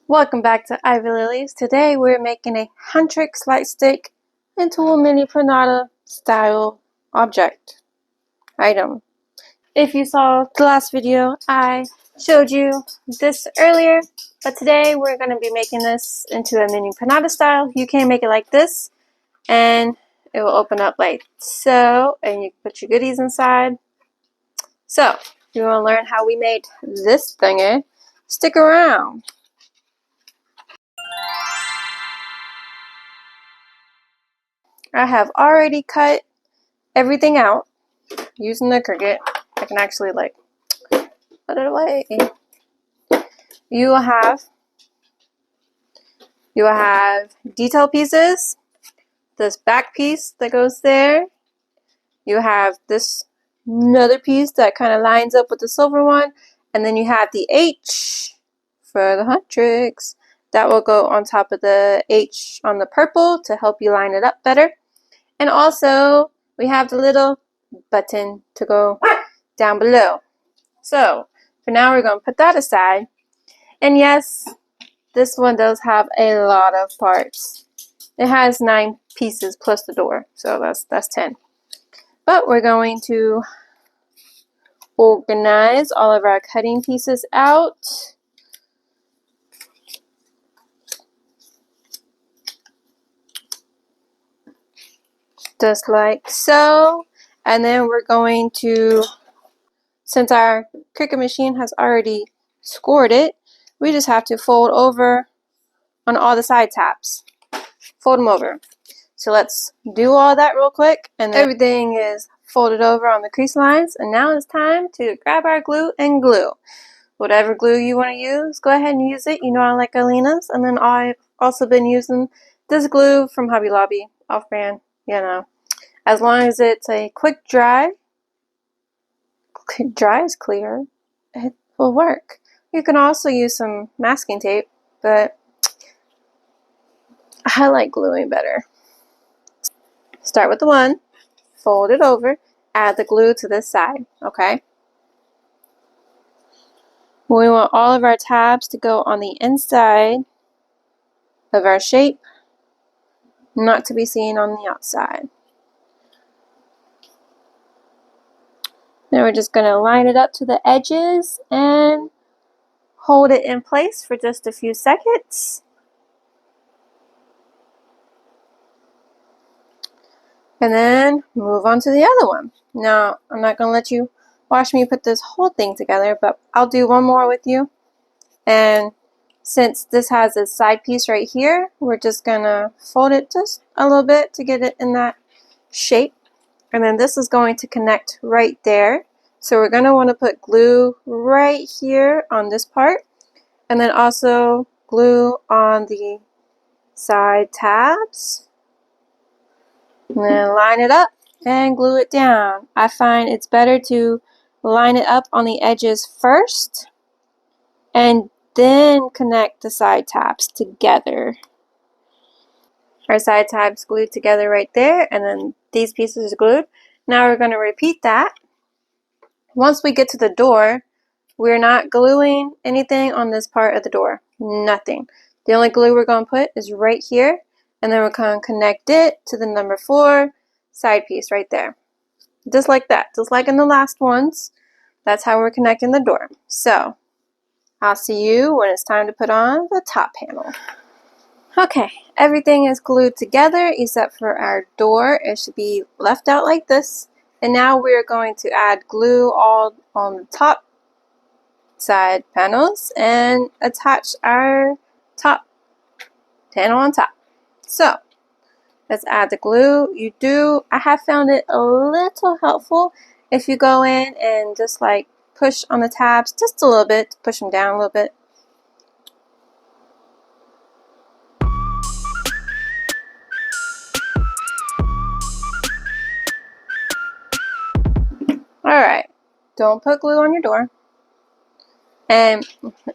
Welcome back to Ivy Lilies. Today we're making a Huntrix Lightstick into a Mini Pinata style object item. If you saw the last video, I showed you this earlier, but today we're going to be making this into a Mini Pinata style. You can make it like this and it will open up like so, and you can put your goodies inside. So, if you want to learn how we made this thingy, stick around. I have already cut everything out using the Cricut. I can actually like put it away. You will have detail pieces, this back piece that goes there. You have this another piece that kind of lines up with the silver one, and then you have the H for the Huntrix that will go on top of the H on the purple to help you line it up better. And also we have the little button to go down below. So for now we're going to put that aside. And yes, this one does have a lot of parts. It has 9 pieces plus the door, so that's 10. But we're going to organize all of our cutting pieces out. Just like so. And then we're going to, since our Cricut machine has already scored it, we just have to fold over on all the side tabs. Fold them over. So let's do all that real quick, and everything is folded over on the crease lines, and now it's time to grab our glue and glue. Whatever glue you want to use, go ahead and use it. You know I like Alina's, and then I've also been using this glue from Hobby Lobby, off-brand, you know. As long as it's a quick dry is clear, it will work. You can also use some masking tape, but I like gluing better. Start with the one, fold it over, add the glue to this side, okay? We want all of our tabs to go on the inside of our shape, not to be seen on the outside. Now we're just going to line it up to the edges and hold it in place for just a few seconds. And then move on to the other one. Now, I'm not going to let you watch me put this whole thing together, but I'll do one more with you. And since this has a side piece right here, we're just going to fold it just a little bit to get it in that shape. And then this is going to connect right there. So we're going to want to put glue right here on this part. And then also glue on the side tabs. And then line it up and glue it down. I find it's better to line it up on the edges first and then connect the side tabs together. Our side tabs glued together right there, and then these pieces are glued. Now we're going to repeat that. Once we get to the door, we're not gluing anything on this part of the door. Nothing. The only glue we're going to put is right here. And then we're going to connect it to the number 4 side piece right there. Just like that. Just like in the last ones. That's how we're connecting the door. So, I'll see you when it's time to put on the top panel. Okay, everything is glued together except for our door. It should be left out like this. And now we're going to add glue all on the top side panels and attach our top panel on top. So, let's add the glue. I have found it a little helpful if you go in and just like push on the tabs just a little bit, push them down a little bit. Alright, don't put glue on your door. And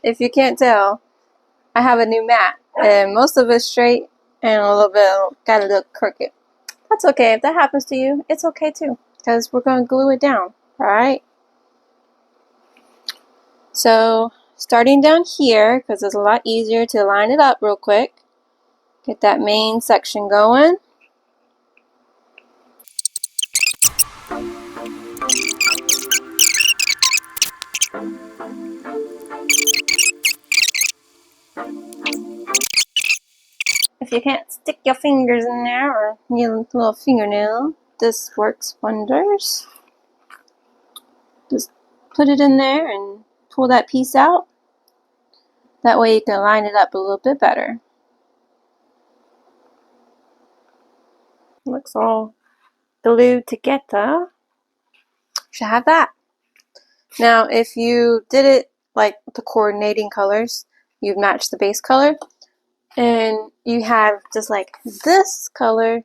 if you can't tell, I have a new mat, and most of it's straight and a little bit got a little crooked. That's okay. If that happens to you, it's okay too, because we're going to glue it down. Alright? So starting down here, because it's a lot easier to line it up real quick. Get that main section going. If you can't stick your fingers in there or your little fingernail, this works wonders. Just put it in there and pull that piece out. That way you can line it up a little bit better. Looks all glued together. Should have that. Now, if you did it like the coordinating colors, you've matched the base color, and you have just like this color,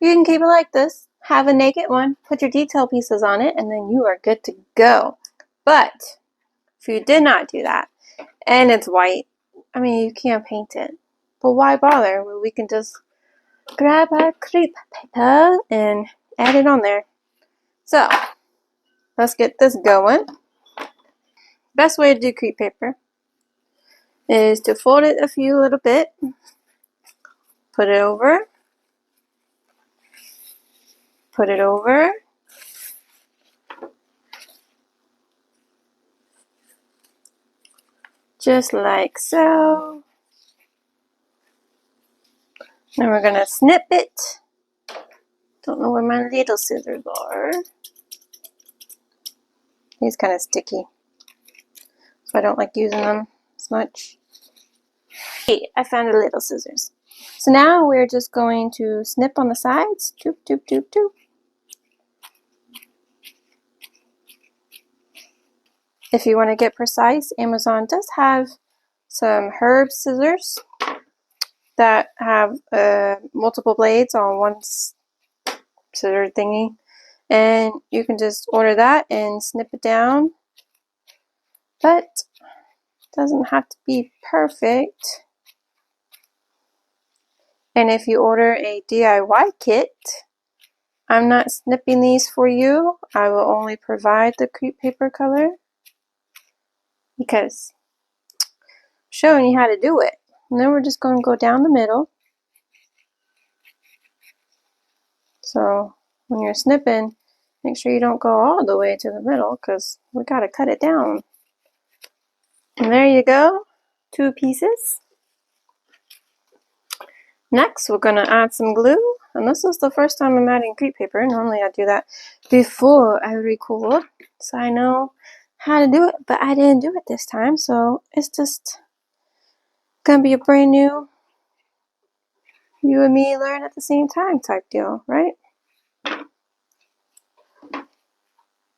you can keep it like this. Have a naked one, put your detail pieces on it, and then you are good to go. But if you did not do that, and it's white, I mean, you can't paint it. But why bother? Well, we can just grab our crepe paper and add it on there. So, let's get this going. Best way to do crepe paper is to fold it a few little bit, put it over, put it over, just like so. Then we're gonna snip it. Don't know where my little scissors are. These kind of sticky, so I don't like using them as much. Hey, I found the little scissors. So now we're just going to snip on the sides. Doop, doop, doop, doop. If you want to get precise, Amazon does have some herb scissors that have multiple blades on one scissor thingy. And you can just order that and snip it down. But it doesn't have to be perfect. And if you order a DIY kit, I'm not snipping these for you. I will only provide the crepe paper color because I'm showing you how to do it. And then we're just going to go down the middle. So when you're snipping, make sure you don't go all the way to the middle because we got to cut it down. And there you go, 2 pieces. Next, we're going to add some glue. And this is the first time I'm adding crepe paper. Normally I do that before I record, so I know how to do it, but I didn't do it this time, so it's just going to be a brand new you and me learn at the same time type deal, right?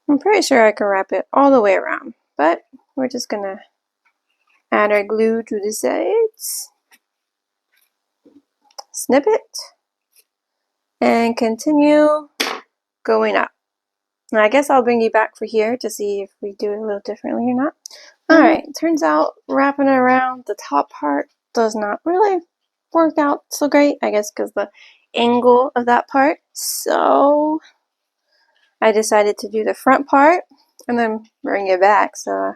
I'm pretty sure I can wrap it all the way around, but we're just going to add our glue to the sides. Snip it and continue going up. Now I guess I'll bring you back for here to see if we do it a little differently or not. Alright, turns out wrapping around the top part does not really work out so great, I guess because the angle of that part. So I decided to do the front part and then bring it back so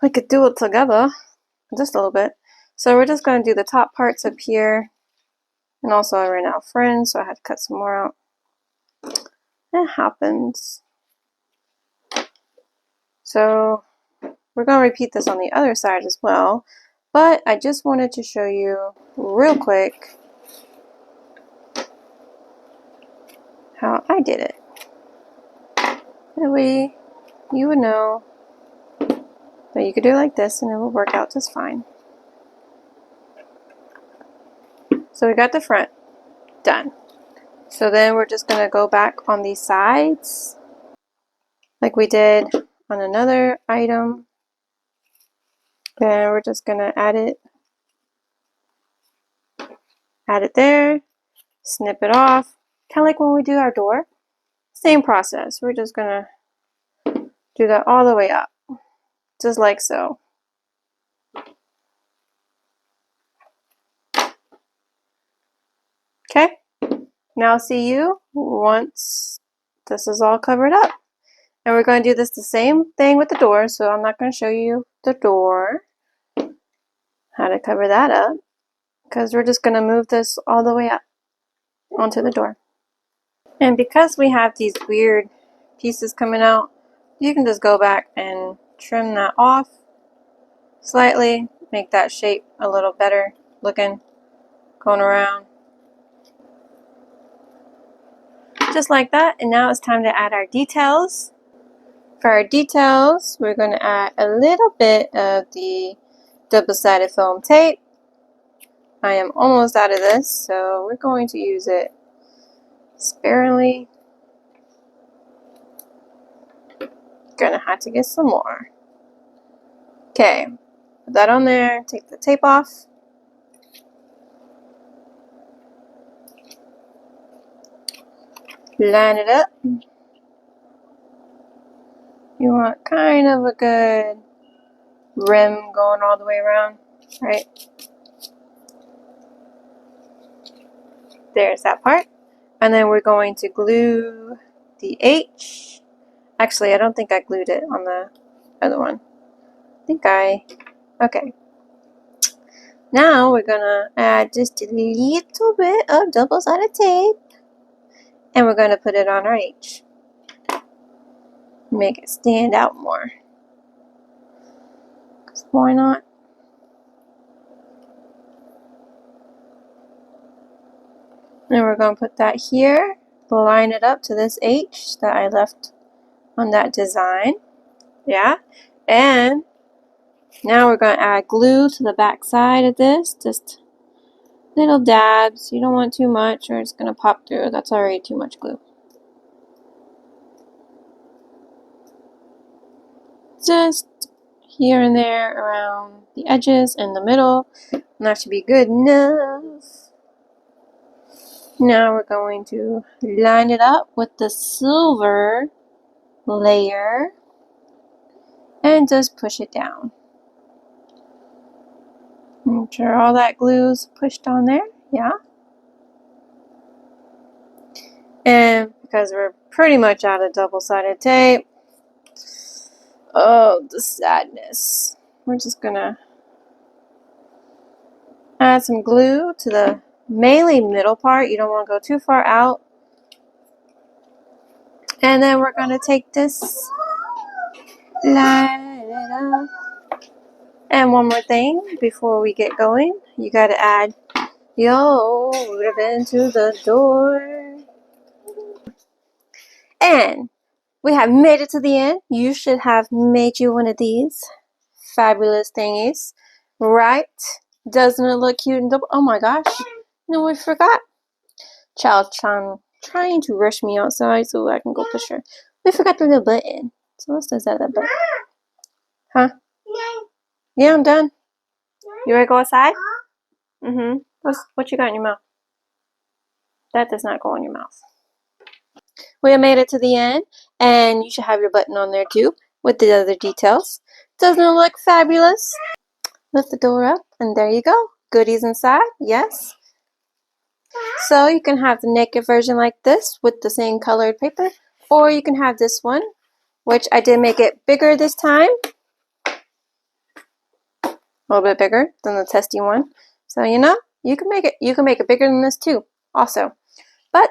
we could do it together just a little bit. So we're just going to do the top parts up here. And also I ran out of fringe, so I had to cut some more out. It happens. So we're going to repeat this on the other side as well. But I just wanted to show you real quick how I did it. That way you would know that you could do it like this and it will work out just fine. So we got the front done. So then we're just going to go back on these sides like we did on another item. And we're just going to add it there, snip it off, kind of like when we do our door. Same process. We're just going to do that all the way up, just like so. Okay, now see you once this is all covered up. And we're going to do this the same thing with the door, so I'm not going to show you the door. How to cover that up, because we're just going to move this all the way up onto the door. And because we have these weird pieces coming out, you can just go back and trim that off slightly, make that shape a little better looking, going around. Just like that. And now it's time to add our details. For our details, we're going to add a little bit of the double-sided foam tape. I am almost out of this, so we're going to use it sparingly. Gonna have to get some more. Okay, put that on there, take the tape off. Line it up. You want kind of a good rim going all the way around, right? There's that part. And then we're going to glue the H. Actually, I don't think I glued it on the other one. Okay. Now we're gonna add just a little bit of double-sided tape. And we're gonna put it on our H. Make it stand out more. 'Cause why not? And we're going to put that here, line it up to this H that I left on that design. Yeah. And now we're going to add glue to the back side of this. Just little dabs. You don't want too much or it's going to pop through. That's already too much glue. Just here and there around the edges and the middle. And that should be good enough. Now we're going to line it up with the silver layer and just push it down. Make sure all that glue is pushed on there, yeah. And because we're pretty much out of double-sided tape, oh, the sadness. We're just gonna add some glue to the mainly middle part. You don't want to go too far out. And then we're gonna take this, line it up. And one more thing before we get going, you gotta add your ribbon to the door. And we have made it to the end. You should have made you one of these fabulous thingies, right? Doesn't it look cute and double? Oh my gosh. No, I forgot. Child trying to rush me outside so I can go push her. We forgot the little button. So let's just add that button. Huh? Yeah, I'm done. You ready to go outside? Mm-hmm. What you got in your mouth? That does not go in your mouth. We have made it to the end, and you should have your button on there too with the other details. Doesn't it look fabulous? Lift the door up, and there you go. Goodies inside, yes. So you can have the naked version like this with the same colored paper, or you can have this one, which I did make it bigger this time. A little bit bigger than the testy one. So you know, you can make it bigger than this too, also. But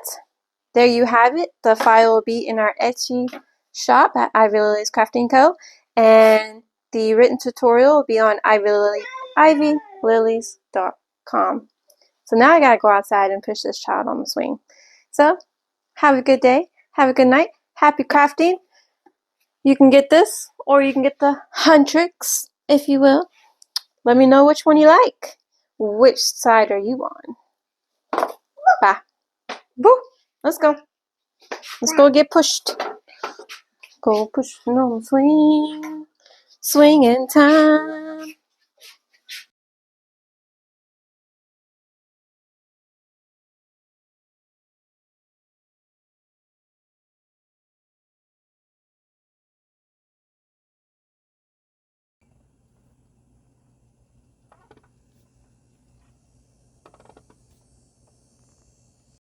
there you have it. The file will be in our Etsy shop at Ivy Lily's Crafting Co. And the written tutorial will be on ivylilies.com. So now I gotta go outside and push this child on the swing. So have a good day. Have a good night. Happy crafting. You can get this, or you can get the Huntrix, if you will. Let me know which one you like. Which side are you on? Bye. Boo! Let's go. Let's go get pushed. Go push on the swing. Swinging time.